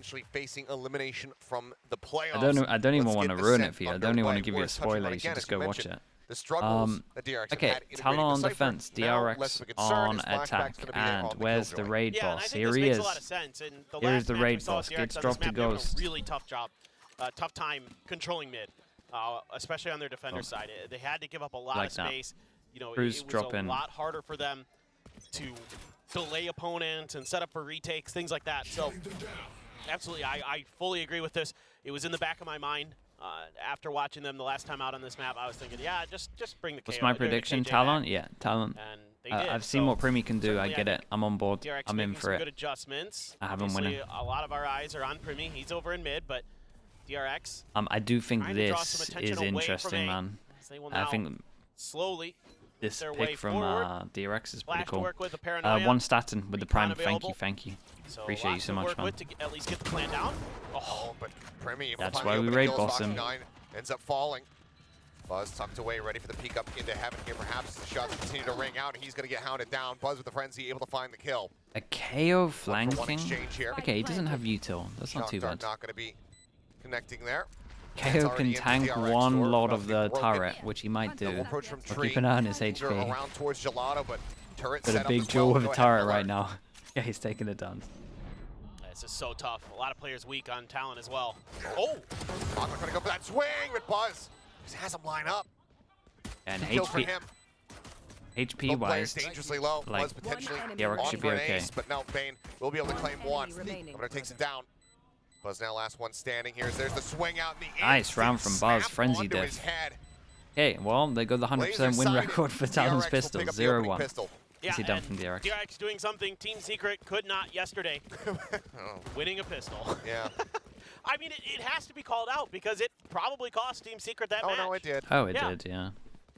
Actually facing elimination from the playoffs. I don't even want to ruin it for you. I don't even want to give you a spoiler. spoiler. You should just go watch it. The struggles that DRX okay, have had Talon on the defense, Now, DRX on attack, and where's the raid boss? Here he is. Here's the raid boss. Gets dropped to Ghost. Really tough job, tough time controlling mid, especially on their defender side. They had to give up a lot of space. You know, it was a lot harder for them to delay opponents and set up for retakes, things like that. So, absolutely, I fully agree with this. It was in the back of my mind. After watching them the last time out on this map, I was thinking, yeah, just bring the KO. What's my prediction? Talon? Yeah, Talon. And they did. I've seen what Primi can do. I get it. I'm on board. DRX I'm in for it. Good adjustments. I have him winning. A lot of our eyes are on Primi. He's over in mid, but DRX. I do think this is interesting, man. I think slowly this pick from DRX is pretty cool. One statin with the prime. Thank you. So appreciate you so much, man. To at least get the plan down. Oh, but Primi, that's why we raid boss him. Ends up falling. Buzz tucked away, ready for the peek up into heaven here. Perhaps the shots continue to ring out. He's going to get hounded down. Buzz with the frenzy, able to find the kill. A KO flanking? Okay, he doesn't have util. That's not too bad. Not going to be connecting there. KO can tank one lot of the turret, which he might do. But keep an eye on his HP. Around towards Gelato, but a big jewel with a turret right now. Yeah, he's taking it down. This is so tough. A lot of players weak on Talon as well. Oh! I'm going to go for that swing with Buzz. Just has him line up. And HP wise, dangerously low. Like, Buzz potentially DRX should be okay. But now Bane will be able to claim one. Governor takes it down. Buzz now last one standing here. There's the swing out in the nice round from Buzz. Frenzy death. Okay, well, they got the 100% win record for Talon's pistol. 0-1. Yeah, he done from DRX? DRX doing something Team Secret could not yesterday. Winning a pistol. Yeah. I mean, it has to be called out because it probably cost Team Secret that match. Oh, no, it did. Oh, it did, yeah.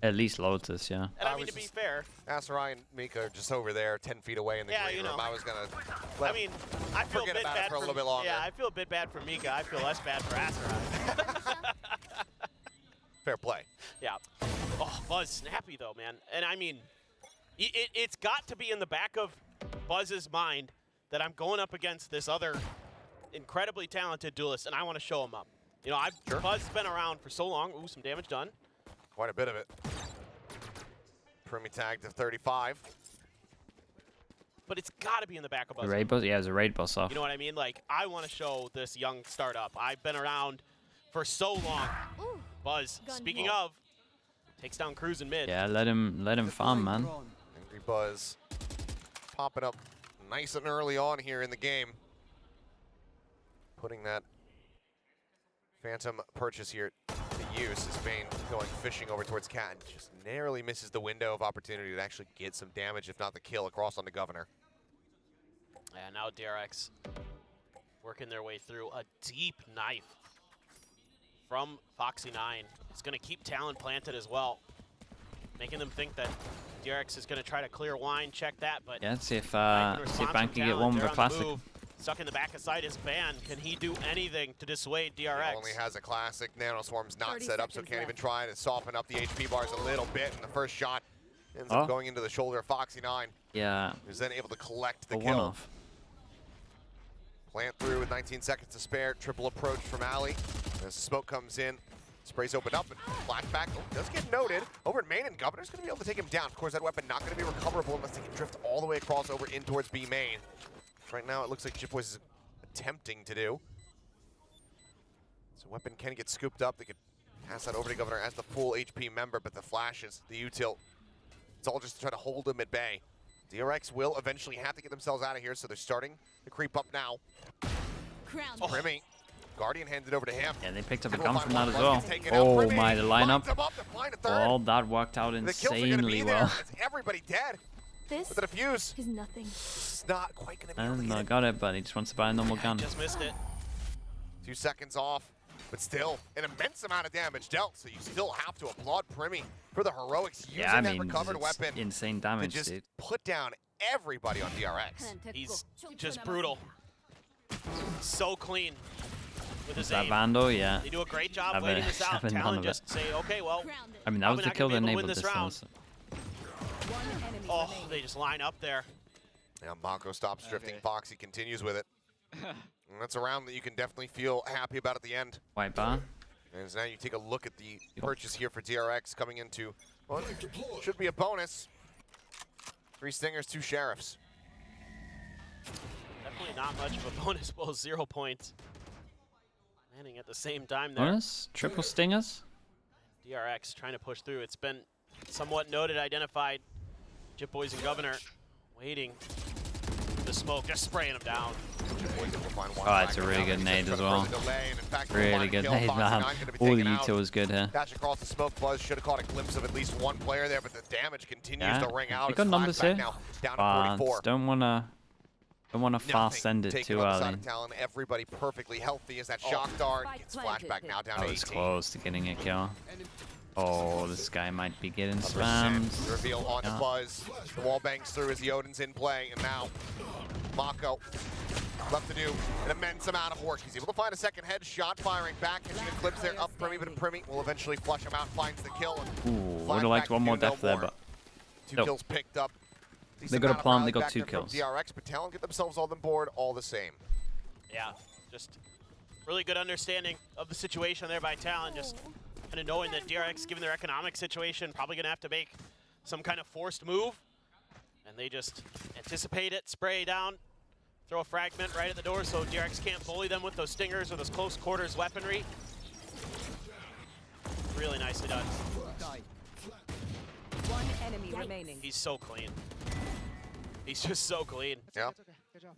At least Lotus, yeah. And I mean, to be fair, Asarai and Mika are just over there, 10 feet away in the green room. I was going to I mean, I feel a bit bad for a little bit longer. Yeah, I feel a bit bad for Mika. I feel less bad for Asarai. Fair play. Yeah. Oh, Buzz snappy, though, man. And I mean, it's got to be in the back of Buzz's mind that I'm going up against this other incredibly talented duelist, and I want to show him up. You know, Buzz's been around for so long. Ooh, some damage done. Quite a bit of it. Primi tagged to 35. But it's got to be in the back of Buzz. The raid boss? Yeah, it's a raid boss off. You know what I mean? Like, I want to show this young startup. I've been around for so long. Ooh, Buzz, speaking of, takes down Cruz in mid. Yeah, let him farm, man. Angry Buzz popping up nice and early on here in the game. Putting that Phantom purchase here to use as Bane going fishing over towards Cat and just narrowly misses the window of opportunity to actually get some damage, if not the kill, across on the Governor. Yeah, now DRX working their way through a deep knife from Foxy9. It's going to keep Talon planted as well, making them think that DRX is going to try to clear wine, check that, but... Yeah, let's see if Ban can get one with a classic. Stuck in the back of sight is Ban. Can he do anything to dissuade DRX? He only has a classic. Nanoswarm's not set up, so can't even try to soften up the HP bars a little bit. And the first shot ends up going into the shoulder of Foxy9. Yeah. Who's then able to collect the kill. One-off. Plant through with 19 seconds to spare. Triple approach from Ali. As smoke comes in, sprays open up, and flashback does get noted. Over at main, and Governor's going to be able to take him down. Of course, that weapon not going to be recoverable unless they can drift all the way across over in towards B main. Right now, it looks like Shipboys is attempting to do. So weapon can get scooped up. They could pass that over to Governor as the full HP member, but the flashes, the util, it's all just to try to hold him at bay. DRX will eventually have to get themselves out of here, so they're starting to creep up now. Primi, Guardian handed over to him. Yeah, they picked up a gun from that as well. Oh my, the lineup. Well, that worked out insanely well. It's everybody dead. This with the defuse is nothing. It's not quite going to be able to I got it, but he just wants to buy a normal gun. Just missed it. 2 seconds off, but still an immense amount of damage dealt, so you still have to applaud Primi for the heroics using that recovered weapon. Insane damage, to just dude. put down everybody on DRX. He's just brutal. So clean with his that aim. Vandal, yeah. They do a great job waiting this out. Talon just say, okay, well, I mean, that was the kill that enabled this round. Oh, they just line up there. Now Mako stops drifting. Foxy continues with it. And that's a round that you can definitely feel happy about at the end. White bar. As now you take a look at the purchase here for DRX coming into, well, it should be a bonus. 3 Stingers, 2 Sheriffs. Definitely not much of a bonus, well, 0 points. Landing at the same time there. Bonus? Triple Stingers? DRX trying to push through. It's been somewhat noted, identified. Jip Boys and Governor waiting for the smoke, just spraying them down. Oh, it's a really good nade as well. Really good nade, man. All the util was good here. Dash across the smoke, Buzz should have caught a glimpse of at least one player there, but the damage continues to ring out. You got numbers here. Now, down to 44. Don't wanna fast send it too early. TALON, everybody perfectly healthy as that shock dart gets flashback now down to 18. I was close to getting a kill. Oh, this guy might be getting spammed. The reveal on Buzz. The wall bangs through as the Odin's in play, and now Mako left to do an immense amount of work. He's able to find a second headshot, firing back, catching a clips there up Primi, but Primi will eventually flush him out, finds the kill. Ooh, would have liked one more death there, but 2 kills picked up. They got a plant, they got 2 kills. DRX, but TALON get themselves on the board all the same. Yeah, just really good understanding of the situation there by TALON, just kind of knowing that DRX, given their economic situation, probably going to have to make some kind of forced move. And they just anticipate it, spray down, throw a fragment right at the door so DRX can't bully them with those stingers or those close quarters weaponry. Really nicely done. One enemy remaining. He's so clean. He's just so clean. Yeah. Good job.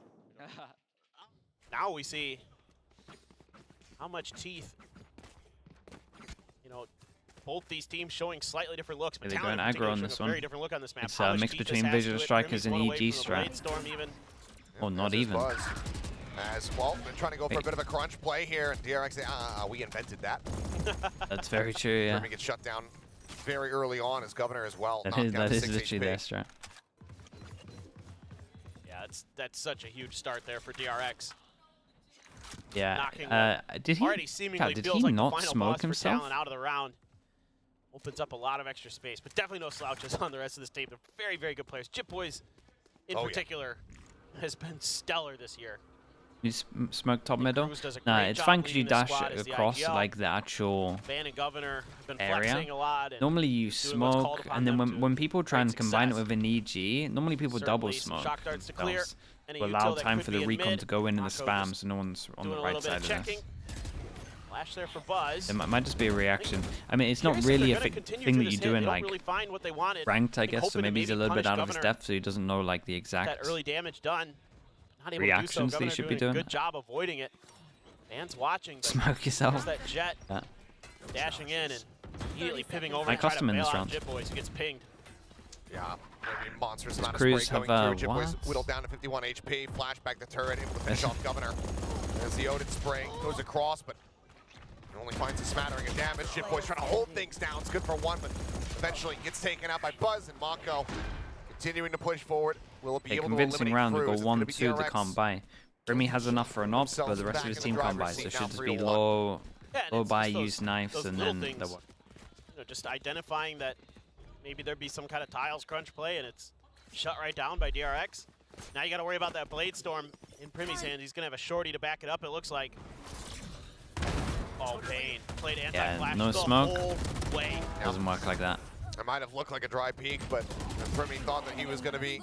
Now we see how much teeth, you know, both these teams showing slightly different looks. But they're TALON going aggro on this one. Very different look on this map. It's a mix between Visual Strikers and EG strat. Or not even. As well, they're trying to go for a bit of a crunch play here, and DRX, we invented that. That's very true, yeah. Primi gets shut down very early on as Governor as well. That is literally their strat. Yeah, that's such a huge start there for DRX. Yeah. Did he not smoke himself? Out of the round. Opens up a lot of extra space, but definitely no slouches on the rest of this team. They're very, very good players. Jip Boys, in particular, has been stellar this year. You smoke top middle? Nah, it's fine because you dash across like the actual area. Normally you smoke, and then when people try and combine it with an EG, normally people double smoke to allow time for the recon to go in and the spam so no one's on the right side of this. Flash there for Buzz. It might just be a reaction. I mean, it's not really a thing that you do in like ranked, I guess, so maybe he's a little bit out of his depth so he doesn't know like the exact early damage done. reactions that you should be doing. Good job avoiding it. Fans watching. Smoke yourself. That Jet dashing in and immediately pivoting over. I custom in this round. Jip Boys who gets pinged. Yeah, monsters amount of Crews spray have going through. Jip Boys whittled down to 51 HP. Flashback the turret, able to finish off Governor. As the Odin spray goes across, but it only finds a smattering of damage. Jip Boys trying to hold things down. It's good for one, but eventually gets taken out by Buzz, and Mako continuing to push forward. Will it be able to eliminate convincing round to go Crews? 1-2 to come by. Remy has enough for an op, but the rest of his team can't buy, so it should just be low buy, use knives, and then things, just identifying that maybe there'd be some kind of tiles crunch play, and it's shut right down by DRX. Now you got to worry about that Blade Storm in Primi's hands. He's gonna have a shorty to back it up. It looks like. Oh, Pain played anti-flash no the smoke. whole way. Doesn't work like that. It might have looked like a dry peek, but Primi thought that he was going to be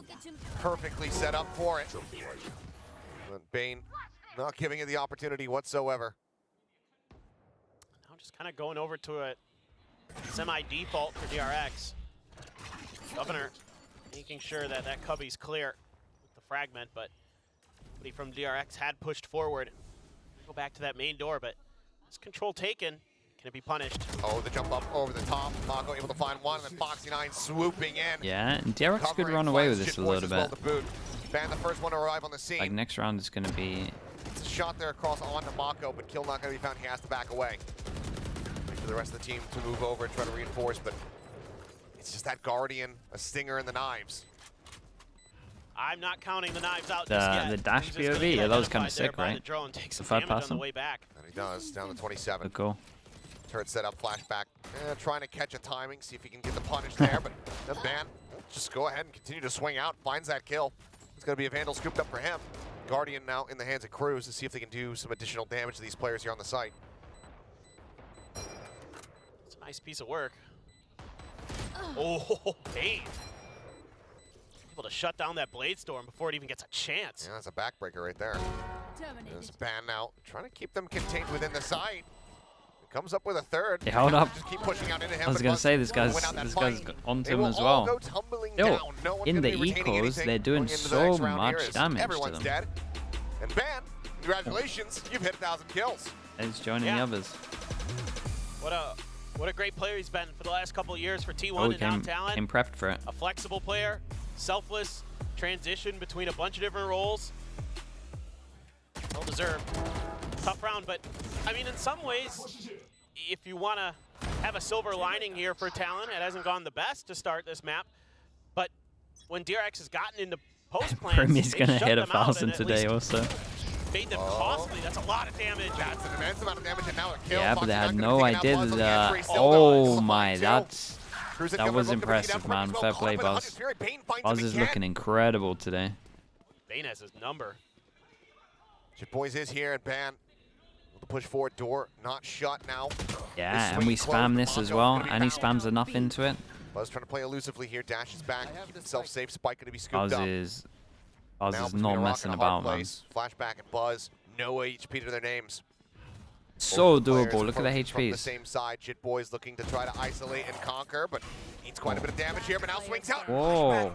perfectly set up for it. But Bane not giving it the opportunity whatsoever. Now just kind of going over to a semi-default for DRX. Governor making sure that that cubby's clear with the fragment, but somebody from DRX had pushed forward. Go back to that main door, but this control taken. Can it be punished? Oh, the jump up over the top. Mako able to find one, and then Foxy9 swooping in. Yeah, and DRX could run away with this a little bit. Ban the first one to arrive on the scene. Like next round is going to be... It's a shot there across onto Mako, but kill not going to be found. He has to back away. Wait for the rest of the team to move over and try to reinforce, but it's just that Guardian, a stinger, and the knives. I'm not counting the knives out just yet. The dash POV, yeah, that was kind of sick, right? The drone takes some third damage on person. the way back. And he does, down to 27. Good goal. Turret set up, flashback. Trying to catch a timing, see if he can get the punish there, but the ban just go ahead and continue to swing out, finds that kill. It's going to be a Vandal scooped up for him. Guardian now in the hands of Cruz to see if they can do some additional damage to these players here on the site. It's a nice piece of work. Oh, Bane. Able to shut down that Blade Storm before it even gets a chance. Yeah, that's a backbreaker right there. This Ban now trying to keep them contained within the site. Comes up with a third. They held up. Just keep pushing out into him, I was gonna say this guy's onto him as well. Yo, in the ecos, they're doing so much damage to them. Dead. And Ban, congratulations, you've hit 1,000 kills. And he's joining the others. What a great player he's been for the last couple of years for T1 Oh, and now Talon. Came prepped for it. A flexible player, selfless, transition between a bunch of different roles. Well deserved. Tough round, but I mean, in some ways, if you want to have a silver lining here for Talon, it hasn't gone the best to start this map. But when DRX has gotten into post plans, Premier's gonna hit 1,000 today also. Made them costly. That's a lot of damage. That's an immense amount of damage, and now a kill. Yeah, but they had no idea that. Oh my, that was impressive, man. Fair play, Buzz. Buzz is looking incredible today. Bane has his number. Boys is here, and Ban the push forward, door not shut now. Yeah, and we spam this as well, and he spams enough into it. Buzz trying to play elusively here, dashes back, keep himself safe. Spike going to be scooped Buzz up. is not messing about, man. Flashback and Buzz, no HP to their names. So doable. Look at the HPs. From the same side, Jit Boys looking to try to isolate and conquer, but needs quite a bit of damage here. But now swings out. Whoa.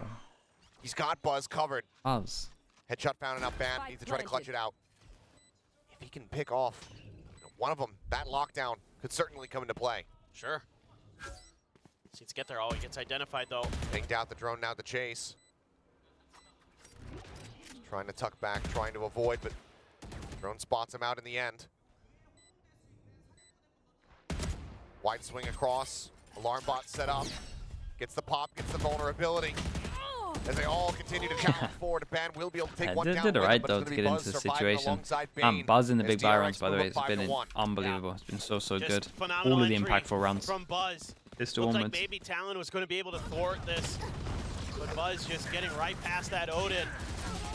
He's got Buzz covered. Buzz. Headshot found enough. Ban needs to try to clutch it out. If he can pick off one of them, that lockdown could certainly come into play. Sure. Needs to get there. Oh, he gets identified though. Pinged out the drone now to chase. Trying to tuck back, trying to avoid, but drone spots him out in the end. Wide swing across. Alarm bot set up. Gets the pop, gets the vulnerability. As they all continue to challenge forward, Ban will be able to take one down. Did it right though to get into the situation. Buzz in the big buy rounds, by the way, it's been unbelievable. It's been so good. All of the impactful rounds. From Buzz. Pistol Looked onwards. like maybe Talon was going to be able to thwart this, but Buzz just getting right past that Odin,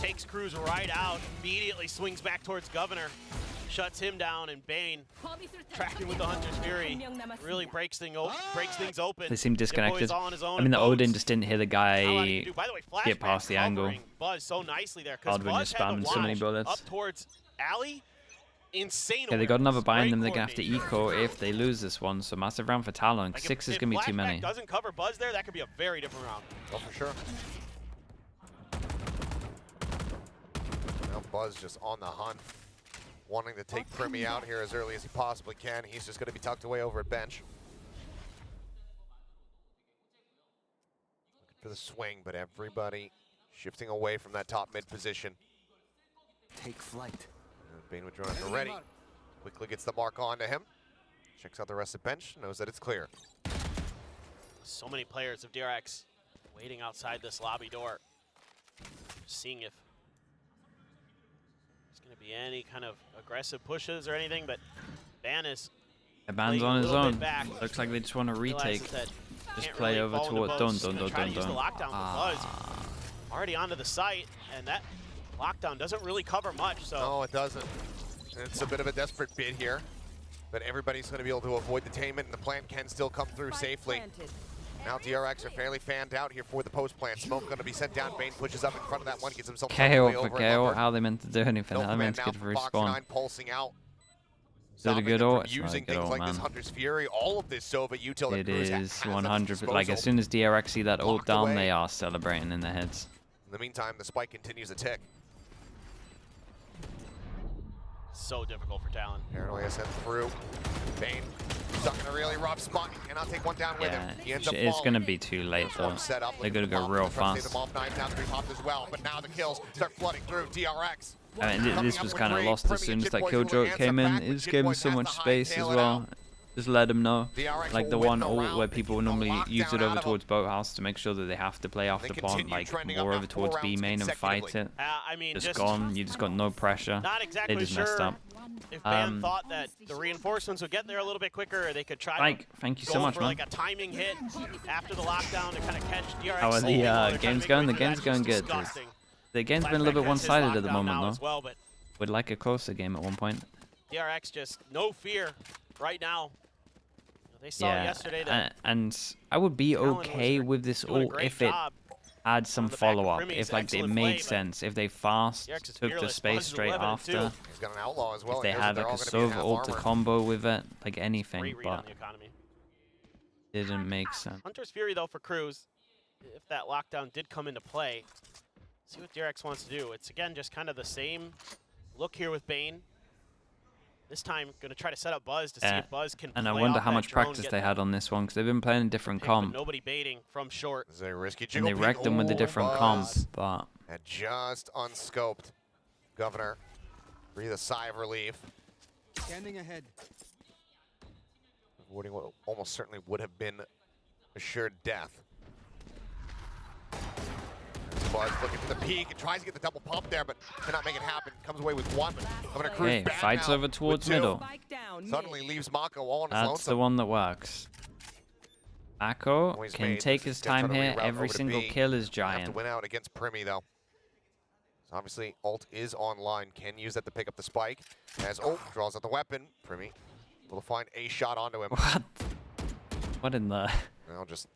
takes Cruz right out, immediately swings back towards Governor, shuts him down, and Bane, tracking with the Hunter's Fury, really breaks things open. They seem disconnected. I mean, the Odin just didn't hear the guy By the way, get past the angle. Buzz so nicely there, because Buzz Buzz had spamming so many bullets. up towards Alley. Insane. Yeah, they got another buy in them. They're gonna have to eco if they lose this one. So massive round for Talon. Like 6 is gonna be too many. If doesn't cover Buzz there, that could be a very different round. Oh, for sure. Now Buzz just on the hunt, wanting to take Primi out here as early as he possibly can. He's just gonna be tucked away over at bench. Looking for the swing, but everybody shifting away from that top mid position. Take flight. Bane with drone at the ready. Quickly gets the mark onto him. Checks out the rest of bench, knows that it's clear. So many players of DRX waiting outside this lobby door, seeing if there's going to be any kind of aggressive pushes or anything, but Ban is Ban's on his own. Looks like they just want to retake. Just play over toward don't. Already onto the site, and that lockdown doesn't really cover much. So no, it doesn't. It's a bit of a desperate bid here, but everybody's going to be able to avoid detainment, and the plant can still come through safely. Now DRX are fairly fanned out here for the post plant. Smoke going to be sent down. Bane pushes up in front of that one, gets himself KO for KO. How they meant to do anything? How they meant to get for respawn? Pulsing out. Is it a good ult? It's not a using good things ult, like man. this Hunter's Fury, all of this Sova util that It Cruz is has 100. Like as soon as DRX see that ult down, away. they are celebrating in their heads. In the meantime, the spike continues to tick. So difficult for Talon. Paranoia sent through. Bane stuck in a really rough spot. He cannot take one down with him. He ends up It's falling. going to be too late though. They're going to go real fast. As well, but now the kills start flooding through DRX. I mean, this was kind of lost as soon as that kill joke came in. It just gave him so much space as well. Just let them know. Like the one ult where people normally use it over towards Boathouse to make sure that they have to play after pawn, like more over towards B main and fight it. I mean, just gone. You just got no pressure. Not exactly they just messed up. If Ban thought that the reinforcements would get there a little bit quicker, or they could try to thank you so much, man. like a timing hit after the lockdown to kind of catch DRX. How are the games going? The game's going good. The game's been a little bit one-sided at the moment, though. Well, but would like a closer game at one point. DRX just no fear right now. They saw yesterday that and I would be okay with this ult if it had some follow-up, if like it made sense, if they fast took the space straight after, He's got an outlaw as well. if they had like a Sova ult to combo with it, like anything, but didn't make sense. Hunter's Fury though for Cruz, if that lockdown did come into play, see what DRX wants to do. It's again just kind of the same look here with Bane. This time, going to try to set up Buzz to see if Buzz can. And I wonder how much practice they had on this one, because they've been playing a different comp. Nobody baiting from short. This is a risky and they wrecked them with a different comp, but and just unscoped. Governor, breathe a sigh of relief. Standing ahead. Avoiding what almost certainly would have been assured death. Buzz looking for the peak and tries to get the double pump there, but cannot make it happen. Comes away with one, but Governor Cruz back fights now over towards middle. Suddenly leaves Mako all on his That's lonesome. the one that works. Mako can take his time here. Every single kill is giant. Have to win out against Primi though. So obviously, ult is online. Can use that to pick up the spike. As ult draws out the weapon, Primi will find a shot onto him. What? What in the? I'll just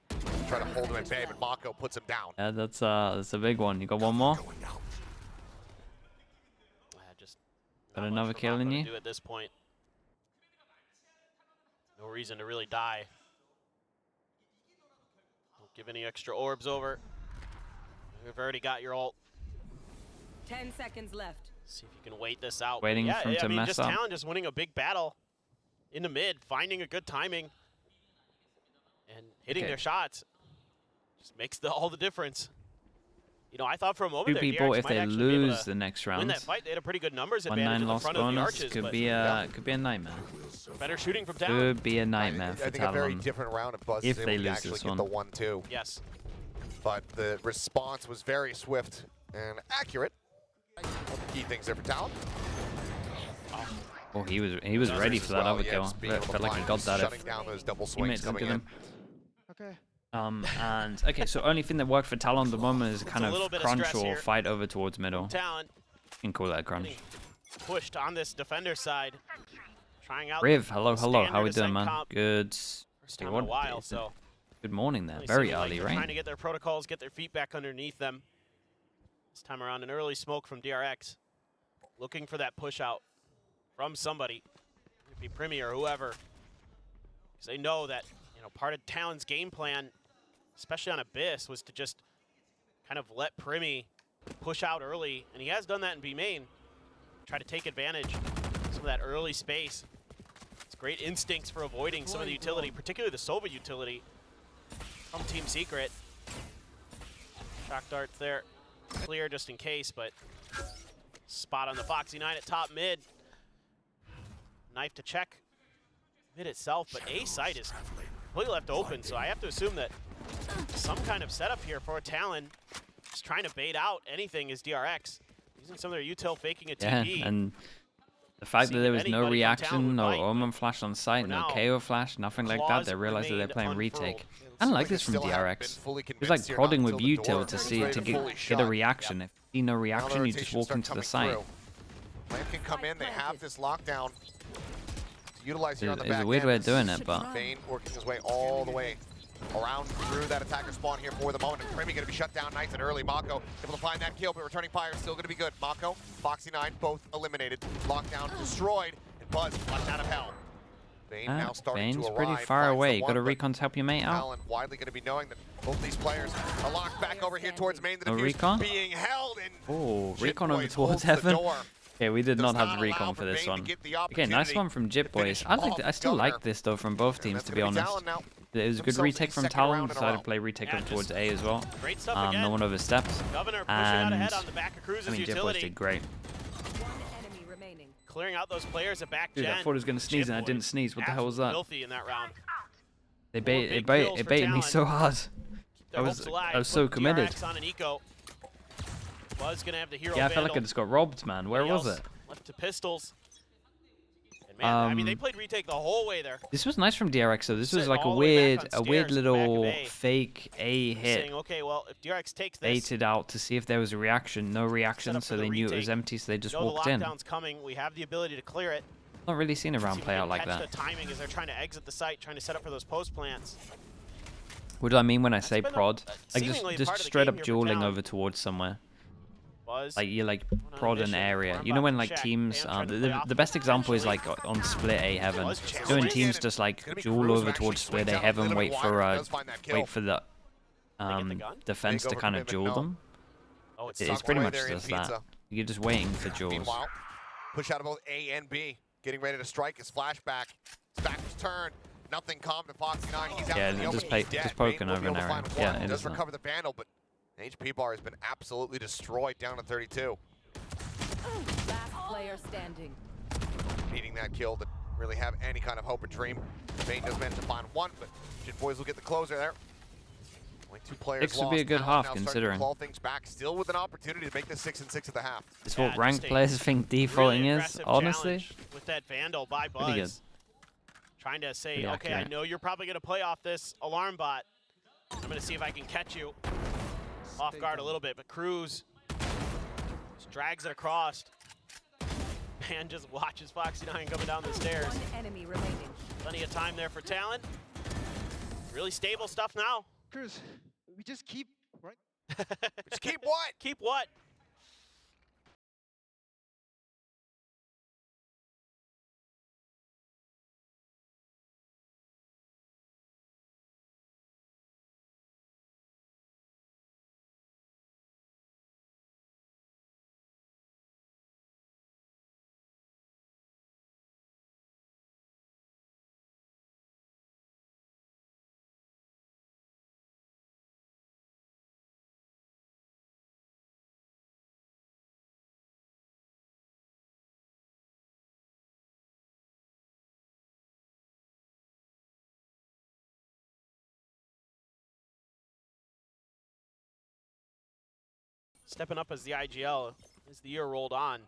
try to hold him at bay, but Mako puts him down. Yeah, that's a big one. You got one more? Got another kill in you? At this point, no reason to really die. Don't give any extra orbs over. You've already got your ult. 10 seconds left. See if you can wait this out. Waiting for him to mess just up. Talon just winning a big battle in the mid, finding a good timing, and hitting their shots. Just makes all the difference. You know, I thought for a moment Two people, DRX if might they actually be able lose to the next round, win that fight. They had a pretty good numbers advantage 1-9 in the loss front of the bonus arches, could but be a nightmare. better shooting from Talon. Could be a nightmare for I think a very Talon different round if Buzz if is they able to lose actually this get one. the 1-2. Yes. But the response was very swift and accurate. One of the key things there for Talon. Oh, he was ready for that other kill. Felt like he got that shutting down those double swings teammates coming in. Okay. And okay, so only thing that worked for Talon at the moment is kind of crunch or fight over towards middle. Talon. You can call that a crunch. Pushed on this defender side. Trying out Riv, hello. How we doing, man? comp. Good. First time in a while, so Good morning there. really Very seeming like early, they're right? trying to get their protocols, get their feet back underneath them. This time around, an early smoke from DRX. Looking for that push out from somebody. It could be Primi or whoever. Because they know that, you know, part of Talon's game plan, especially on Abyss, was to just kind of let Primi push out early. And he has done that in B main. Try to take advantage of some of that early space. It's great instincts for avoiding some of the utility, particularly the Sova utility from Team Secret. Shock darts there. Clear just in case, but spot on the Foxy 9 at top mid. Knife to check mid itself, but A site is completely left open, so I have to assume that some kind of setup here for Talon. Just trying to bait out anything is DRX. Using some of their util, faking a TP. Yeah, and the fact that there was no reaction, no Omen flash on site, no KO flash, nothing like that, they realized that they're playing retake. I don't like this from DRX. It's like prodding with util to get a reaction. If you see no reaction, you just walk into the site. Lamp can come in, they have this lockdown to utilize here on the back It's a weird way of doing it, but Bane working his way all the way around through that attacker spawn here for the moment. And Primi going to be shut down nice and early. Mako able to find that kill, but returning fire is still going to be good. Mako, Foxy 9, both eliminated. Lockdown destroyed, and Buzz left out of hell. Bane now starting Bane's to arrive. pretty far away. Got a recon to help your mate out. Talon widely going to be knowing that both these players are locked back over here towards main. The A defuse recon? being held in. Oh, recon over Jitboy towards holds the heaven. door. Okay, we did Does not have not the recon allow for this Bane to one. get the Okay, nice opportunity one from to Jitboys. finish I still off like this though from both teams, to be honest. It was a good Themselves retake a from second Talon. round in a Decided row. to play retake Yeah, over towards A as well. Great stuff No again. one overstepped. Governor pushing And out ahead on the back of Cruz's I mean, Jitboys utility. did great. One enemy remaining. Clearing out those players at back Dude, gen. I thought he was gonna sneeze and I didn't Jitboys sneeze. What the hell was that? Filthy in that round. They big baited kills for me Talon. so hard. Their hopes alive. I was so Put committed. DRX on an eco. Buzz gonna have the hero Yeah, I felt like I vandal. just got robbed, man. Where Everybody was else it? Left to pistols. Man, I mean, they played retake the whole way there. This was nice from DRX though. This was like a weird little fake A hit. Saying, okay, well, if DRX takes this, baited out to see if there was a reaction. No reaction, so they knew it was empty, so they just walked in. The lockdown's coming. We have the ability to clear it. Not really seen a round play out like that. The timing as they're trying to exit the site, trying to set up for those post plants. What do I mean when I say prod? Like just straight up dueling over towards somewhere. Like you like prod an area. You know when like teams, the best example is like on split A heaven. You know when teams just like duel over towards split A heaven, wait for the defense to kind of duel them. It's pretty much just that. You're just waiting for duels. Push out of both A and B. Getting ready to strike his flashback. His back was turned. Nothing calm to Foxy9. He's out in the open. Just poking over an area. Yeah, it does recover the vandal, but HP bar has been absolutely destroyed down to 32. Last player standing. Needing that kill to really have any kind of hope or dream. Bane does manage to find one, but Jit Boys will get the closer there. Only 2 players Six would be a good half, considering. Claw things back, still with an opportunity to make this 6-6 at the half. It's what ranked players think defaulting really is, honestly. With that vandal by Buzz. Pretty good. Trying to say, okay, I know you're probably going to play off this alarm bot. I'm going to see if I can catch you off guard a little bit, but Cruz just drags it across. Man just watches Foxy9 coming down the stairs. One enemy remaining. Plenty of time there for Talon. Really stable stuff now. Cruz, we just keep, right? Just keep what? Keep what? Stepping up as the IGL as the year rolled on.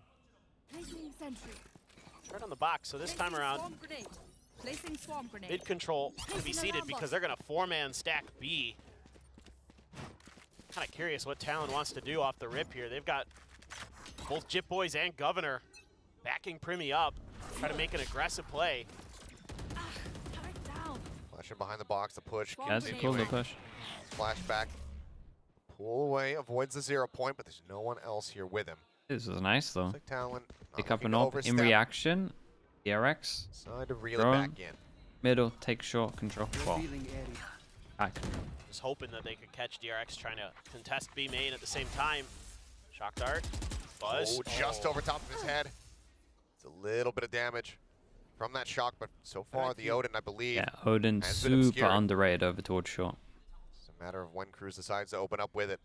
Right on the box, so this time around, mid control to be seated because they're going to 4-man stack B. Kind of curious what Talon wants to do off the rip here. They've got both Jit Boys and Governor backing Primi up, try to make an aggressive play. Flashing behind the box, the push. That's cool, the push. Flashback. Pull away, avoids the 0 point, but there's no one else here with him. This is nice though. Like Talon, pick up an op in reaction. DRX. Side to reel it back in. Middle, take short, control. Wow. Back. Just hoping that they could catch DRX trying to contest B main at the same time. Shock dart. Buzz. Oh, just over top of his head. It's a little bit of damage from that shock, but so far the Odin, I believe. Yeah, Odin super underrated over towards short. It's a matter of when Cruz decides to open up with it.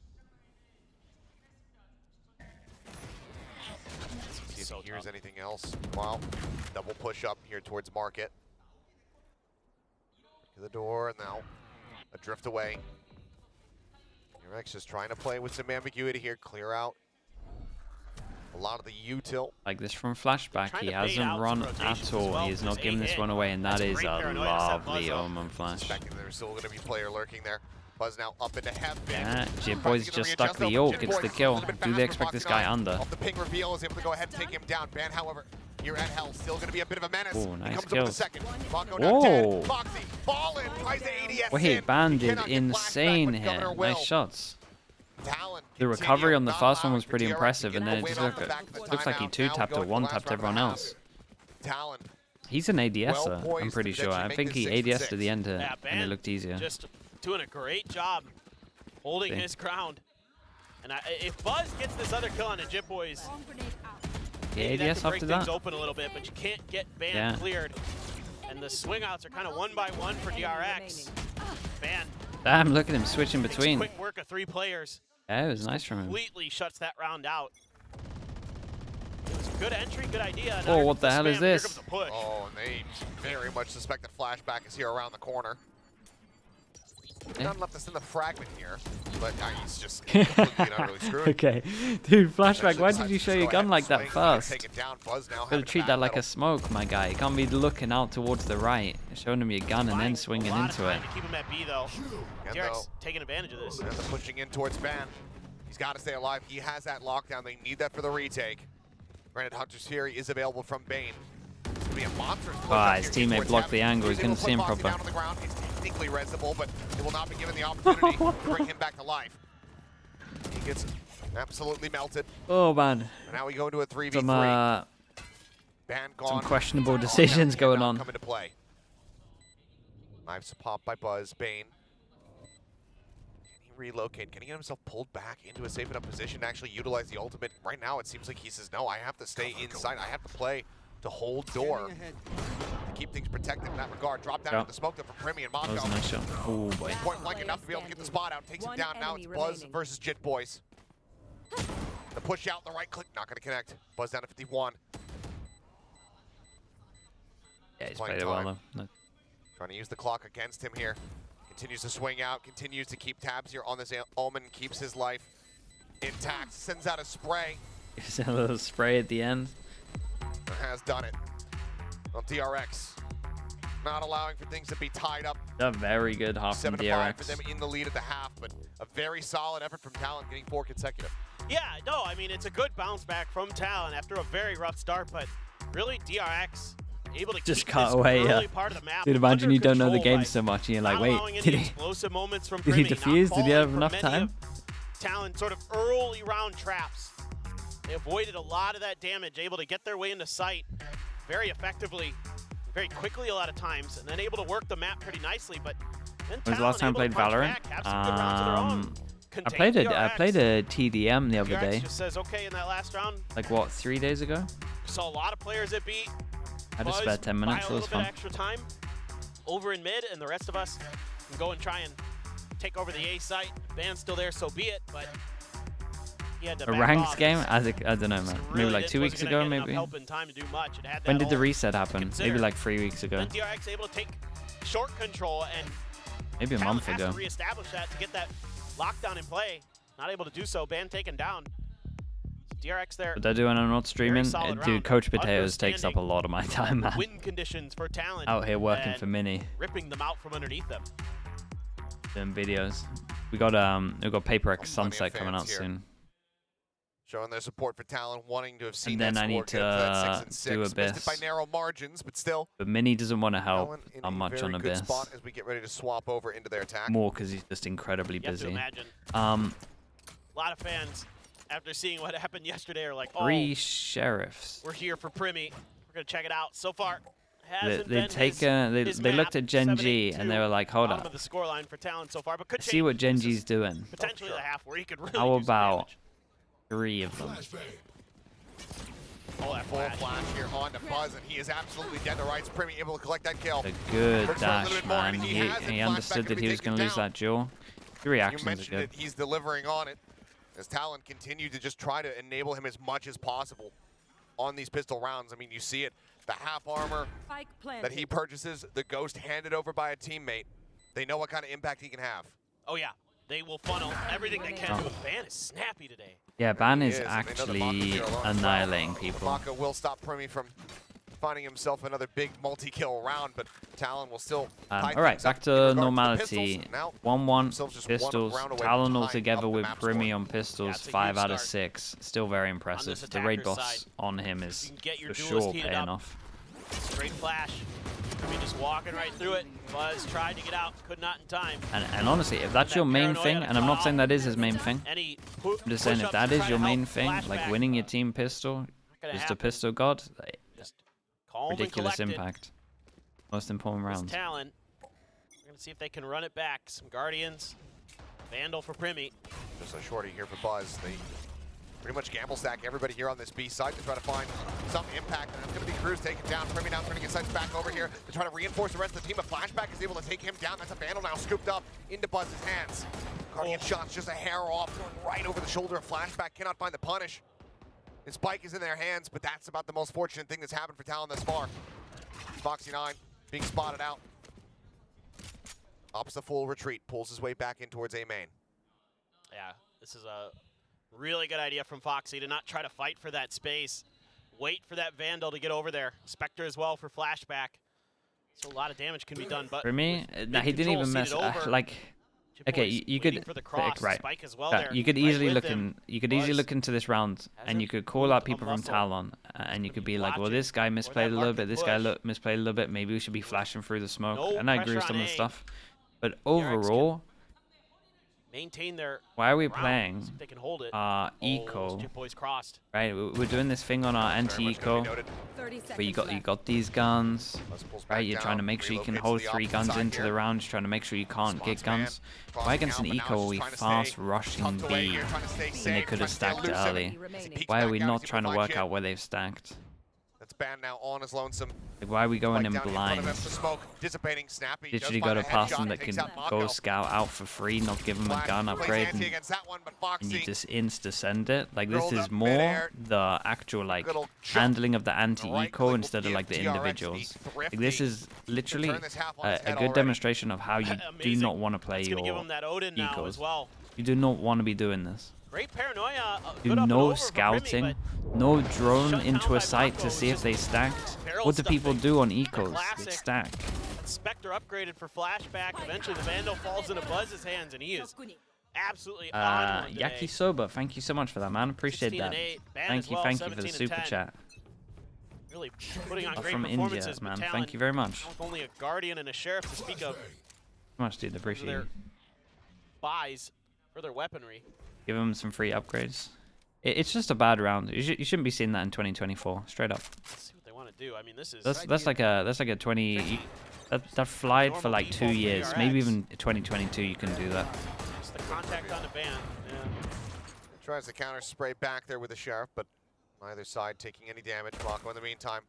See if he hears anything else. Wow. Double push up here towards market. To the door, and now a drift away. DRX just trying to play with some ambiguity here, clear out a lot of the util. Like this from flashback, he hasn't run at all. He is not giving this one away, and that is a lovely Omen flash. Suspecting there's still going to be a player lurking there. Buzz now up into heaven. Yeah, Jit Boys just stuck the yoke. It's the kill. Do they expect this guy under? Off the ping reveal is able to go ahead and take him down. Ban, however, here at Hell, still going to be a bit of a menace. Oh, nice kill. Whoa. Foxy, fallen, tries the ADS. Wait, Banded, insane hit. Nice shots. The recovery on the first one was pretty impressive, and then it just looks like he 2-tapped or 1-tapped everyone else. He's an ADSer, I'm pretty sure. I think he ADS'd to the end here, and it looked easier. Just doing a great job holding his ground. And if Buzz gets this other kill on the Jit Boys, the ADS after that? Open a little bit, but you can't get Ban cleared. And the swing outs are kind of 1 by 1 for DRX. Ban. Damn, look at him switching between. Quick work of 3 players. Yeah, it was nice from him. Completely shuts that round out. It was a good entry, good idea. Oh, what the hell is this? Oh, and they very much suspect that flashback is here around the corner. None left us in the fragment here, but he's just completely not really screwed. Okay, dude, flashback. Why did you show your gun like that Take first? it down. Buzz now Gotta treat that like a smoke, my guy. You can't be looking out towards the right, showing him your gun and then swinging into it. To keep him at B though. DRX taking advantage of this. And they're pushing in towards Ban. He's got to stay alive. He has that lockdown. They need that for the retake. Granted, Hunter's Fury is available from Bane. It's gonna be a monstrous push His teammate blocked the angle. He couldn't see him proper. Down on the ground. It's technically resable, but it will not be given the opportunity to bring him back to life. He gets absolutely melted. Oh man. And now we go into a 3v3. Ban gone. Some questionable decisions going on. Come into play. Knives popped by Buzz. Bane. Can he relocate? Can he get himself pulled back into a safe enough position to actually utilize the ultimate? Right now, it seems like he says, no, I have to stay inside. I have to play to hold door to keep things protected in that regard. Drop down with the smoke there from Primi and Moscow. That was a nice shot. Oh boy. Point blank enough to be able to get the spot out. Takes him down. Now it's Buzz versus Jit Boys. The push out, the right click, not going to connect. Buzz down to 51. Yeah, he's played it well though. No. Trying to use the clock against him here. Continues to swing out, continues to keep tabs here on this Omen, keeps his life intact, sends out a spray. Is a little spray at the end. Has done it. On DRX. Not allowing for things to be tied up. A very good half from DRX. 7-5 for them in the lead at the half, but a very solid effort from Talon getting 4 consecutive. Yeah, no, I mean, it's a good bounce back from Talon after a very rough start, but really DRX able to just keep cut this away, early part of the map. Dude, imagine you don't know the game by so much and you're like, not wait, allowing did any he explosive moments from defuse? Primi, Did he have not enough falling for time? many of Talon sort of early round traps. They avoided a lot of that damage, able to get their way into sight very effectively, very quickly a lot of times, and then able to work the map pretty nicely. But then When was the last time I played Valorant? I played a TDM the other day. Just says okay in that last round. Like what, 3 days ago? Saw a lot of players at B. I just spent 10 minutes. It was fun. Extra time over in mid, and the rest of us can go and try and take over the A site. Ban's still there, so be it. But he had to A ranked game? I don't know, man. Maybe like 2 weeks ago, maybe. When did the reset happen? Maybe like 3 weeks ago. Then DRX able to take short control and maybe a month ago. Has to reestablish that to get that lockdown in play. Not able to do so. Ban taken down. DRX there. What they're doing, I'm not streaming. Dude, Coach Potatoes takes up a lot of my time, man. Win conditions for Talon. Out here working for Mini. Ripping them out from underneath them. Doing videos. We got Paper X Sunset coming out soon. Showing their support for Talon, wanting to have seen and then that I need to do Abyss. Missed it by narrow margins, but still. But Mini doesn't want to help much on Abyss. Spot as we get ready to swap over into their attack. More because he's just incredibly busy. You have to imagine. A lot of fans, after seeing what happened yesterday, are like, oh, 3 sheriffs. We're here for Primi. We're gonna check it out. So far, they looked at Gen G and they were like, hold up. The scoreline for Talon so far, but could see what Gen G's doing. Potentially the half where he could really How about 3 of them? Oh, that full flash here onto Buzz, and he is absolutely dead to rights. Primi able to collect that kill. A good dash, man. He understood that he was going to lose that duel. The reactions are good. He's delivering on it as Talon continued to just try to enable him as much as possible on these pistol rounds. I mean, you see it. The half armor that he purchases, the Ghost handed over by a teammate. They know what kind of impact he can have. Oh, yeah. They will funnel everything they can do. Ban is snappy today. Yeah, Ban is actually annihilating people. Maka will stop Primi from finding himself another big multi-kill round, but Talon will still. All right, back to normality. 1-1 pistols. Talon all together with Primi on pistols. 5 out of 6. Still very impressive. The raid boss on him is for sure paying off. Straight flash. Primi just walking right through it. Buzz tried to get out, could not in time. And honestly, if that's your main thing, and I'm not saying that is his main thing, I'm just saying if that is your main thing, like winning your team pistol, just a pistol god, ridiculous impact. Most important round. Talon. We're gonna see if they can run it back. Some Guardians. Vandal for Primi. Just a shorty here for Buzz. They pretty much gamble stack everybody here on this B side to try to find some impact. And it's going to be Cruz taken down. Primi now trying to get sights back over here to try to reinforce the rest of the team. A flashback is able to take him down. That's a Vandal now scooped up into Buzz's hands. Guardian shots just a hair off, going right over the shoulder of Flashback. Cannot find the punish. His spike is in their hands, but that's about the most fortunate thing that's happened for Talon thus far. Foxy 9 being spotted out. Opts the full retreat, pulls his way back in towards A main. Yeah, this is a really good idea from Foxy to not try to fight for that space. Wait for that Vandal to get over there. Spectre as well for flashback. So a lot of damage can be done, but for me, he didn't even mess. Like, okay, you could right. You could easily look in. You could easily look into this round, and you could call out people from Talon, and you could be like, well, this guy misplayed a little bit. This guy misplayed a little bit. Maybe we should be flashing through the smoke. And I agree with some of the stuff, but overall. Maintain their why are we playing they can hold it. Eco? Crossed. Right, we're doing this thing on our anti-eco, but you got these guns, right? You're trying to make sure you can hold 3 guns into the round. You're trying to make sure you can't get guns. Why against an eco are we fast rushing B when they could have stacked it early? Why are we not trying to work out where they've stacked? That's banned now on his lonesome. Like, why are we going in blind? Dissipating Snappy. Literally got a person that can go scout out for free, not give him a gun upgrade, and you just insta-send it. Like, this is more the actual, like, handling of the anti-eco instead of, like, the individuals. Like, this is literally a good demonstration of how you do not want to play your ecos. You do not want to be doing this. Great paranoia. Do no scouting, no drone into a site to see if they stacked. What do people do on ecos? They stack. Spectre upgraded for flashback. Eventually the Vandal falls into Buzz's hands, and he is absolutely on one today. Yakisoba, thank you so much for that, man. Appreciate that. Thank you for the super chat. Really putting on great from India, man. Thank you very much. With only a Guardian and a Sheriff to speak of. Much, dude. Appreciate it. Buys for their weaponry. Give them some free upgrades. It's just a bad round. You shouldn't be seeing that in 2024. Straight up. Let's see what they want to do. I mean, this is that's like a 20. That flied for like 2 years. Maybe even 2022 you can do that. Just the contact on the ban. Yeah. Tries to counter spray back there with the Sheriff, but neither side taking any damage. Mako in the meantime,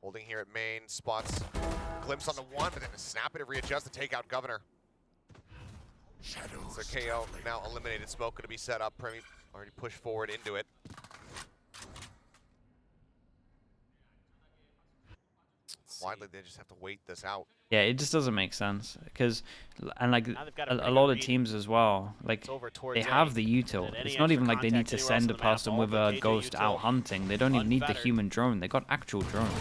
holding here at main, spots glimpse on the one, but then a snap it to readjust to take out Governor. So KO now eliminated. Smoke going to be set up. Premi already pushed forward into it. Why did they just have to wait this out? Yeah, it just doesn't make sense because, and like a lot of teams as well, like they have the util. It's not even like they need to send a person with a ghost out hunting. They don't even need the human drone. They got actual drones.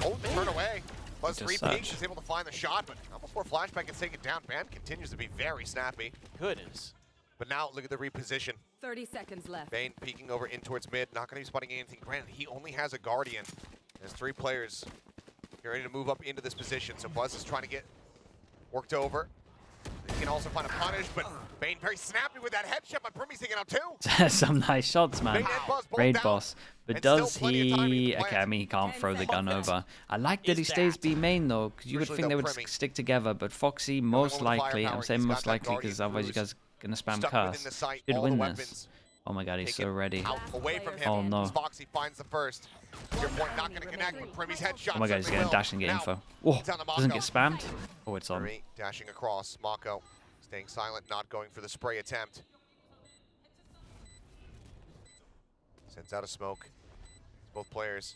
Oh, turn away. Plus repeat is able to find the shot, but not before flashback gets taken down. Band continues to be very snappy. Goodness. But now look at the reposition. 30 seconds left. Bane peeking over in towards mid. Not going to be spotting anything. Granted, he only has a Guardian. There's 3 players ready to move up into this position. So Buzz is trying to get worked over. He can also find a punish, but Bane very snappy with that headshot, but Primy's taking out 2. Some nice shots, man. Raid boss. But does he... Okay, I mean, he can't throw the gun over. I like that he stays B main, though, because you would think they would stick together. But Foxy, most likely, I'm saying most likely, because otherwise you guys are going to spam curse. Should win this. Oh my god, he's so ready. Away from him. Oh no. Foxy finds the first. Your point not going to connect with Primy's headshot. Oh my god, he's going to dash and get info. Whoa, doesn't get spammed. Oh, it's on. Primy dashing across. Mako staying silent, not going for the spray attempt. Sends out a smoke. Both players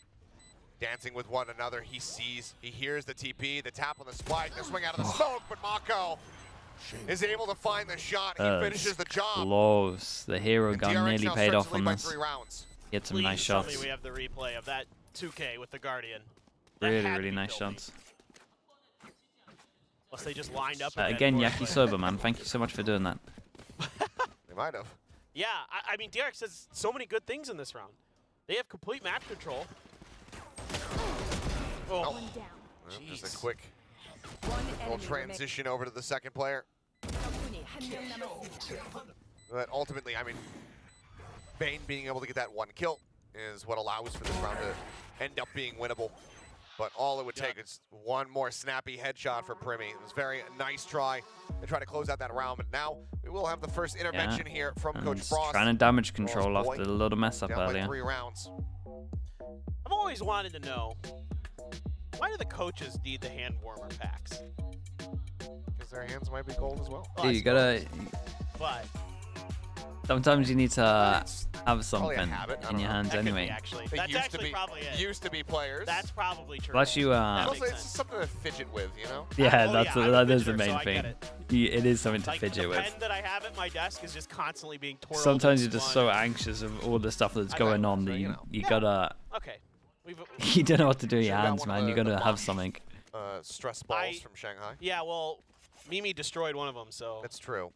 dancing with one another. He sees, he hears the TP, the tap on the spike, the swing out of the smoke, but Mako is able to find the shot. He finishes the job. Close. The hero gun DRX nearly paid off on this. 3 rounds. Get some nice shots. We have the replay of that 2K with the Guardian. Really nice shots. Unless they just lined up. Again, Yakisoba, man. Thank you so much for doing that. They might have. Yeah, I mean, DRX says so many good things in this round. They have complete map control. Oh. Just a quick little transition over to the second player. But ultimately, I mean, Bane being able to get that 1 kill is what allows for this round to end up being winnable. But all it would take is 1 more snappy headshot for Primy. It was very nice try to try to close out that round. But now we will have the first intervention here from Coach Frost. Trying to damage control off the little mess up earlier. 3 rounds. I've always wanted to know, why do the coaches need the hand warmer packs? Because their hands might be cold as well. Yeah, you gotta... But Sometimes you need to have Probably a something habit. I in don't your know. hands That could be, anyway. actually. They That's used to actually be probably it. used to be players. That's probably true. Plus you That Also, makes it's sense. something to fidget with, you know. Yeah, Oh, that's yeah, I'm a that is the fidgeter, main so I get thing. it. It is something to Like fidget the with. pen that I have at my desk is just constantly being twirled. Sometimes and you're just spun. so anxious of all the stuff that's going on that you Yeah. gotta Okay. you don't know what to do with your Should've got hands, one of man. You the gotta have Bosch, something. Stress balls from Shanghai. Yeah, well, Mimi destroyed one of them, so. That's true.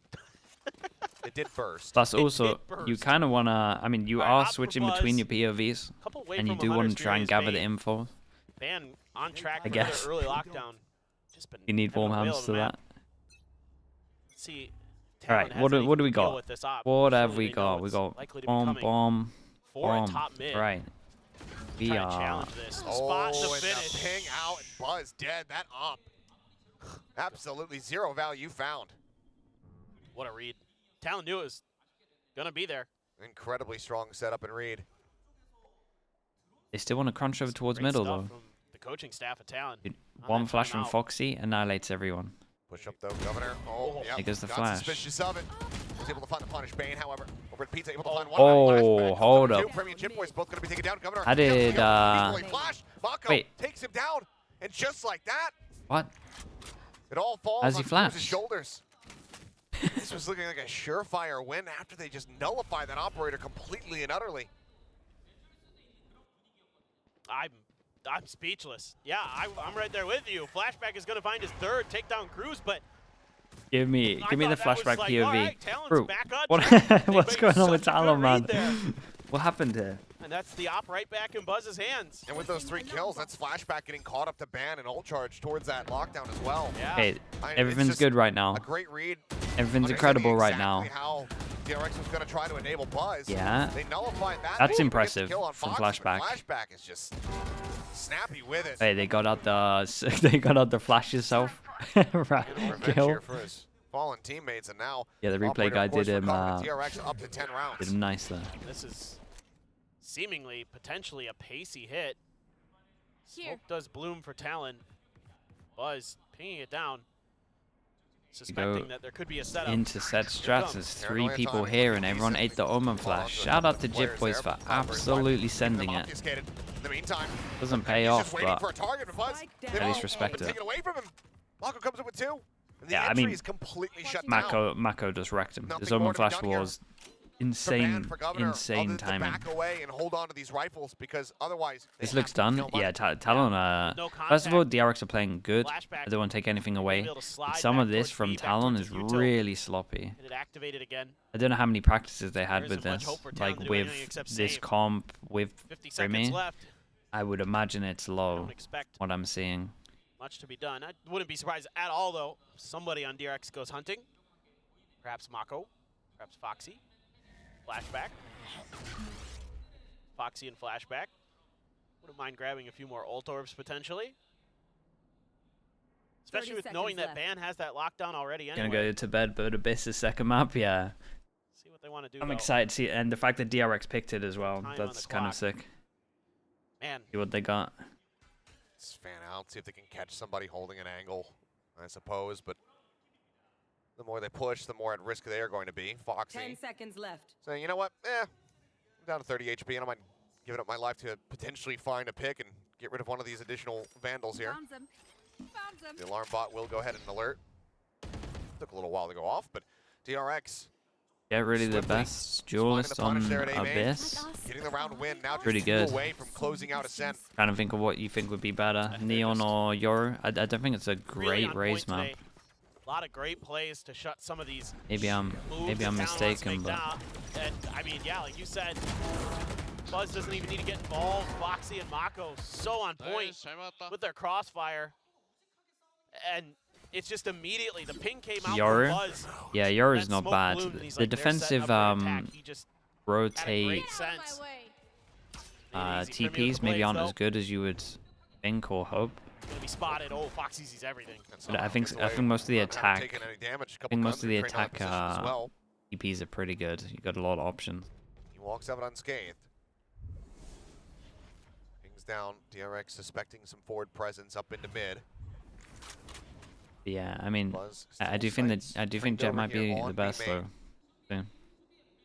It did burst. Plus, It also, did you burst. kind of wanna. I mean, you Alright, are opt for switching Buzz. between your POVs, Couple away and you from do want to 100's try and Fury's gather the bait. info. Ban on track I for guess. the early lockdown. Just been You need having warm a whale hands of a to map. that. Let's see. All right, Talon what has do we anything to deal got? with this op. What have Surely we they know got? We it's got likely to be bomb, coming. bomb, Four at bomb. top mid. Right. We Try to are. challenge this. Spot Oh, the and finish. the ping out and Buzz dead. That op. Absolutely zero value found. What a read. Talon knew it was gonna be there. Incredibly strong setup and read. They still want to crunch over towards Great middle stuff though. from the coaching staff at Talon. Dude, on one that flash from timeout. Foxy annihilates everyone. Push up though, Governor. Oh, yeah. There goes the got flash. Suspicious of it. Was able to find the punish. Bane, however, over at Pizza, able to find one. Oh, flashback. hold Two up. Premium Chip Boys both going to be taken down. Governor. I did, Flash. Mako wait. takes him down, and just like that, What? it all falls As on he Cruz's flashed. shoulders. This was looking like a surefire win after they just nullify that operator completely and utterly. I'm speechless. Yeah, I'm right there with you. Flashback is gonna find his third takedown Cruz, but Give me I the thought that was flashback like, POV. all right, Talon's Bro, back on what, track. They what's made going on with such a good Talon, man? read there. What happened here? And that's the op right back in Buzz's hands. And with those 3 kills, that's Flashback getting caught up to Ban and ult charge towards that lockdown as well. Yeah. Hey, It's everything's just good right now. A great read. Everything's Understanding incredible right exactly now. how DRX was going to try to enable Buzz. Yeah. They nullified that. That's They even get the impressive kill on from Fox, but Flashback. Flashback is just snappy with it. Hey, they got out the flash yourself. Right. Revenge Kill. here for his fallen teammates, and now Yeah, the replay Operator, guy of course, did him recovering DRX up to 10 rounds. did him nice there. This is seemingly potentially a pacey hit. Here. Smoke does bloom for Talon. Buzz pinging it down. Suspecting that there could be a setup. Into set strats, there's 3 Paranoia people timing, here and looking everyone decent. ate the Omen flash. Shout out to Jip Boys for absolutely sending it. In the meantime, Doesn't pay he's off, just waiting but for a target for Buzz. Spike They've down. At least all respect been it. taken away from him. Mako comes in with 2. And the Yeah, I entry mean, is completely shut down. Mako just wrecked him. His Nothing more Omen to be flash done here. was For insane, for Governor, insane other than to timing. back away and hold on to these rifles because otherwise they This have looks to done. kill money. Yeah, Talon. No First of all, contact. DRX are playing good. Flashback. I don't want to take anything away. Able to slide But some back of this towards from B, back Talon towards is his util. really sloppy. Get it activated again. I don't know how many practices they had There with isn't much this, hope for Talon like to do with anything except this save. comp with 50 seconds Remy. left. I would imagine it's low. Don't expect What I'm seeing. much to be done. I wouldn't be surprised at all, though. Somebody on DRX goes hunting. Perhaps Mako. Perhaps Foxy. Flashback. Foxy and Flashback. Wouldn't mind grabbing a few more ult orbs, potentially. Especially 30 with knowing that seconds Ban has that lockdown already anyway. Gonna go to bed, but Abyss's second map, yeah. See what they want to do, I'm though. excited to see it, and the fact that DRX picked it as well, Time on that's the kind of clock. sick. Man, See what they got. Let's fan out, see if they can catch somebody holding an angle, I suppose. But the more they push, the more at risk they are going to be. 10 Foxy seconds left. saying, you know what, I'm down to 30 HP, and I might give up my life to potentially find a pick and get rid of one of these additional Vandals here. Found them. Found them. The alarm bot will go ahead and alert. Took a little while to go off, but DRX Get really the swiftly best finding duelist the on punish there at A main. Abyss. getting the round win. Now just Pretty 2 good. away from closing out Ascent. Trying to think of what you think would be better, Neon or Yoru. I don't think it's a really great on raise point map. today. A lot of great plays to shut some of these Maybe I'm moves that Talon mistaken, wants to make but now. And I mean, yeah, like you said, Buzz doesn't even need to get involved. Foxy and Mako so on point with their crossfire, and it's just immediately the ping came out Yoru? from Buzz. yeah, Yoru's That not smoke bad. bloomed, and he's The like, they're setting defensive up for an attack. He just had a rotate great sense. Made it easy for me with TPs the maybe plays, aren't though. as good as you would think or hope. Gonna be spotted. Oh, Foxy sees everything. But I think most of the attack, I think most of the attack TPs are pretty good. You got a lot of options. He walks out unscathed. Pings down. DRX suspecting some forward presence up into mid. Yeah, I mean, Buzz I still do think sights Jet trained might over here be on the B best main. though. Yeah.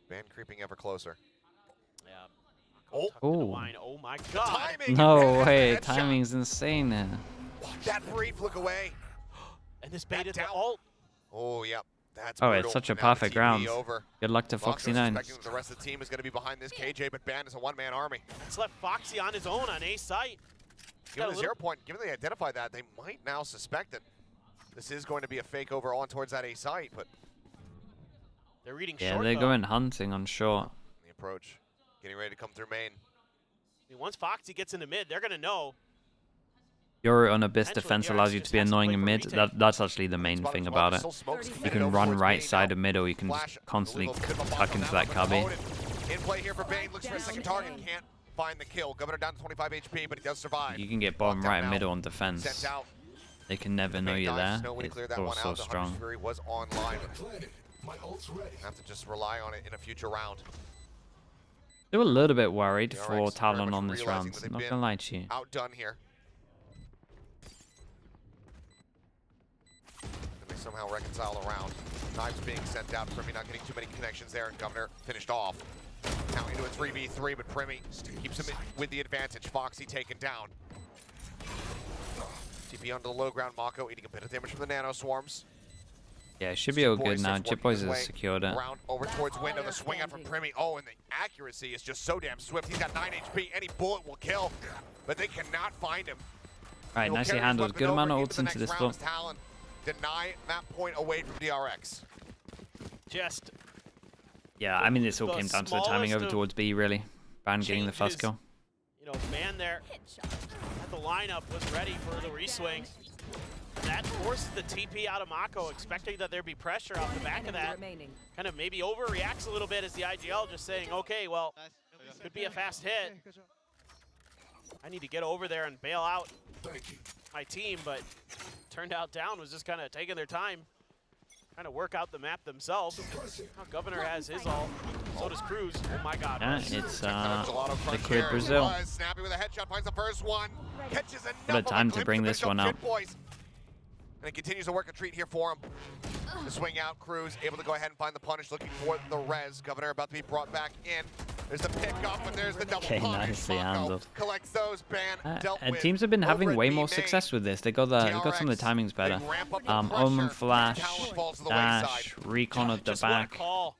Ban creeping ever closer. Yeah. Oh. Oh my god. Timing! No way, timing's insane. That free flick away. And this baited the ult. Oh, yep. That's Oh, brutal. it's such a And now the perfect TP round. over. Good luck to Foxy Foxy9. expecting that the rest of the team is going to be behind this KJ, but Ban is a one-man army. It's left Foxy on his own on A site. Given the 0 point, given they identified that, they might now suspect that this is going to be a fake over on towards that A site, but they're reading Yeah, short, they're though. going hunting on short. the approach getting ready to come through main. I mean, once Foxy gets into mid, they're going to know. Your on abyss Potentially, defense DRX allows you to just be has to annoying play in for mid. retake. That's actually the main Spotted thing as about well, it. still smokes You headed can over run towards right B side now. of mid, or you can Flash, just constantly a little bit of a tuck box into on that but cubby. loaded. In play here for Bane, looks for a second target, can't find the kill. Governor down to 25 HP, but he does survive. You can get bottom Lockdown right now. middle on Sent defense. out. They can never know Bane you're dives, there. Snow when he It's cleared that so, one so out. The Hunter's strong. Fury was online. Have to just rely on it in a future round. They were a little bit worried DRX for very Talon much on this realizing round. that they've Not been gonna lie to you. Outdone here. And they somehow reconcile the round. Knives being sent out. Primy not getting too many connections there, and Governor finished off. Now into a 3v3, but Primy keeps him with the advantage. Foxy taken down. TP onto the low ground. Mako eating a bit of damage from the nano swarms. Yeah, it should be all Jip good Boy now. starts Jip working Boys his has way secured it. Around over towards window. The swing out from Primy. Oh, and the accuracy is just so damn swift. He's got 9 HP. Any bullet will kill, but they cannot find him. Alright, He will nicely carry his handled. weapon Good amount of over ults the into next this round floor. as Talon deny that point away from DRX. Just Yeah, I mean, this all the came down to the timing smallest over of towards B, really. Ban getting the first changes. kill. you know, man there at the lineup was ready for the reswing. That forces the TP out of Mako, expecting that there'd be pressure off the back of that. Kind of maybe overreacts a little bit as the IGL just saying, okay, well, could be a fast hit. I need to get over there and bail out my team, but turned out Down was just kind of taking their time, trying to work out the map themselves. Now Governor has his ult, so does Cruz. Oh my god. Yeah, it's Liquid Liquid Brazil. Snappy with a headshot, finds the first one. Catches enough What a time of to glimpse bring of this Bishop one out. Jit Boys. And it continues to work a treat here for him. The swing out, Cruz able to go ahead and find the punish, looking for the res. Governor about to be brought back in. There's the pick up, and there's the double Okay, punish. nicely Mako handled. collects those, Ban dealt And with. teams have been having Over at way B more main, success with this. They got some of the DRX, timings better. they ramp up the Omen pressure. flash, Talon falls to the dash, wayside. recon at the Just what a back. call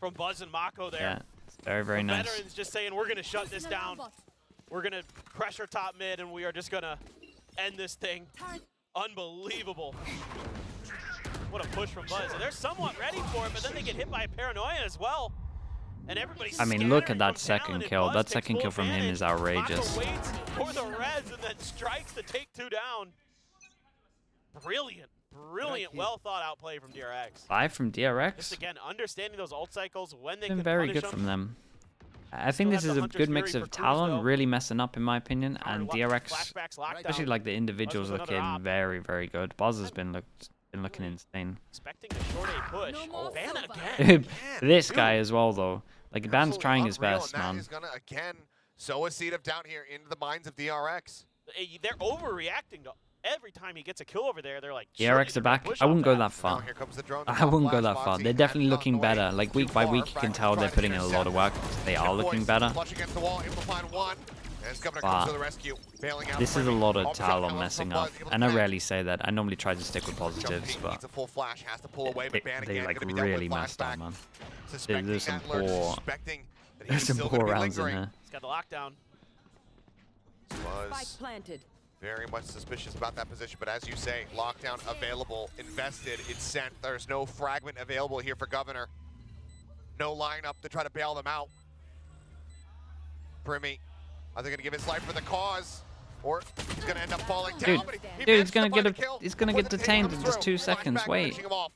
from Buzz and Mako there. Yeah, it's very, very The nice. veterans just saying, we're going to shut this down. We're going to pressure top mid, and we are just going to end this thing. Unbelievable. What a push from Buzz. And they're somewhat ready for it, but then they get hit by paranoia as well. And everybody's I mean, look at scattering that from second Talon, and kill. Buzz That takes second full kill from him advantage. is outrageous. Mako waits for the res and then strikes to take 2 down. Brilliant, brilliant, well thought out play from DRX. 5 from Just DRX. again, understanding those ult cycles when they Been can very punish good from them. I Still think have this is the a Hunter's good Fury mix for of Cruz, Talon though. really messing up, in my opinion, and DRX, Flashbacks lockdown. especially like the individuals, Buzz with looking another op. very, very good. Buzz has been looking insane. Expecting a short A push. No more Ban silver. again. This guy as well, though. Like, Ban's Absolutely trying his unreal, best, and that man. is gonna again sow a seed of doubt here into the minds of DRX. They're overreacting to every time he gets a kill over there. They're like, DRX surely the they're gonna back. push I off wouldn't go that. that far. Now here comes the drone. I wouldn't go that far. Foxy They're has definitely it looking on the way. better. Like, week Too by far. week, you can Fragment's tell they're trying to putting in a intercept. lot of work. They are Jit looking Boys better. Flush against the wall, able to find one. As Governor Wow. comes to the rescue, bailing out This is a Primy. lot of Opposite Talon Talon messing from up. Buzz, able to And I connect. rarely say that. I normally try to stick with Jumping, positives, but needs a full flash, has to pull away, but Ban they again like gonna be dealt with really messed up, flashback. man. Suspecting There's some that lurch, poor, suspecting that there's he's some still poor gonna be rounds in lingering. there. He's got the lockdown. Spike Was planted. very much suspicious about that position, but as you say, lockdown available, invested, it's sent. There's no fragment available here for Governor. No lineup to try to bail them out. Primy, are they gonna give his life for the cause? Or he's gonna end up falling down, Dude, but he he's manages gonna to find get the kill he's gonna before get the take detained comes in just through. 2 seconds. Flashback Wait. finishing him off.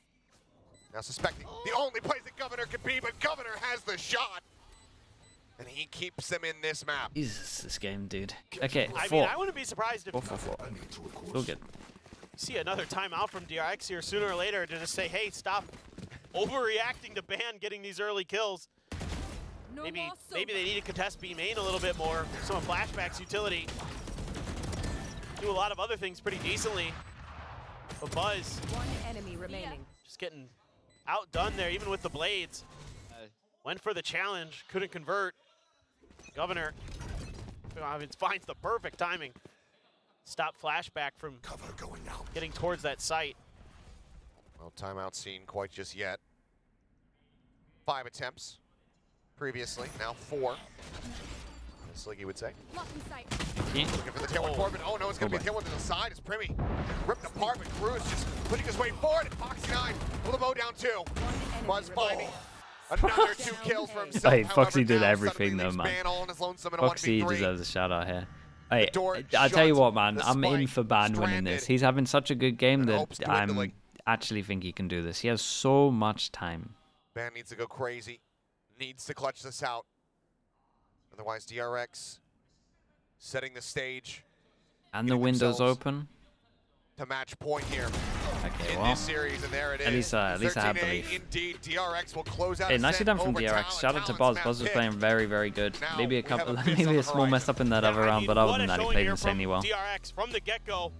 Now suspecting the only place that Governor could be, but Governor has the shot. And he keeps them in this map. Jesus, this game, dude. Okay, I 4. mean, I wouldn't be surprised if 4. Still good. you see another timeout from DRX here sooner or later to just say, hey, stop overreacting to Ban getting these early kills. No Maybe more maybe silver. they need to contest B main a little bit more. Some of Flashback's utility. Do a lot of other things pretty decently. But Buzz One enemy remaining. just getting outdone there, even with the blades. Went for the challenge, couldn't convert. Governor finds the perfect timing. Stop flashback from getting towards that site. Well, timeout seen quite just yet. 5 attempts previously, now 4. As Sliggy would say. Looking for the tailwind forward, but oh no, it's going to be a tailwind to the side as Primi ripped apart, but Cruz just putting his way forward. And Foxy 9 with the bow down 2. Buzz finding another 2 kills for himself. Hey, Foxy However, did now everything though, suddenly man. Ban all on his lonesome in a Foxy 1v3. deserves a shout out here. Hey, door I tell you shut, what, man, the I'm in spike for Ban winning this. stranded, He's having such a good game and that hopes I dwindling. actually think he can do this. He has so much time. Ban needs to go crazy. Needs to clutch this out. Otherwise, DRX setting the stage. And the window's open. To match point here Okay, in well, this series, and there it is. at least I have 13-8 belief. Indeed, DRX will close out. Hey, nicely Ascent done from over DRX. Talon. Shout out to Talon's Buzz. Buzz was map playing pick. very, very good. Now Maybe we have a miss on maybe the a small mess horizon. up in that other round, but other than that, he played insanely well. DRX from the get-go.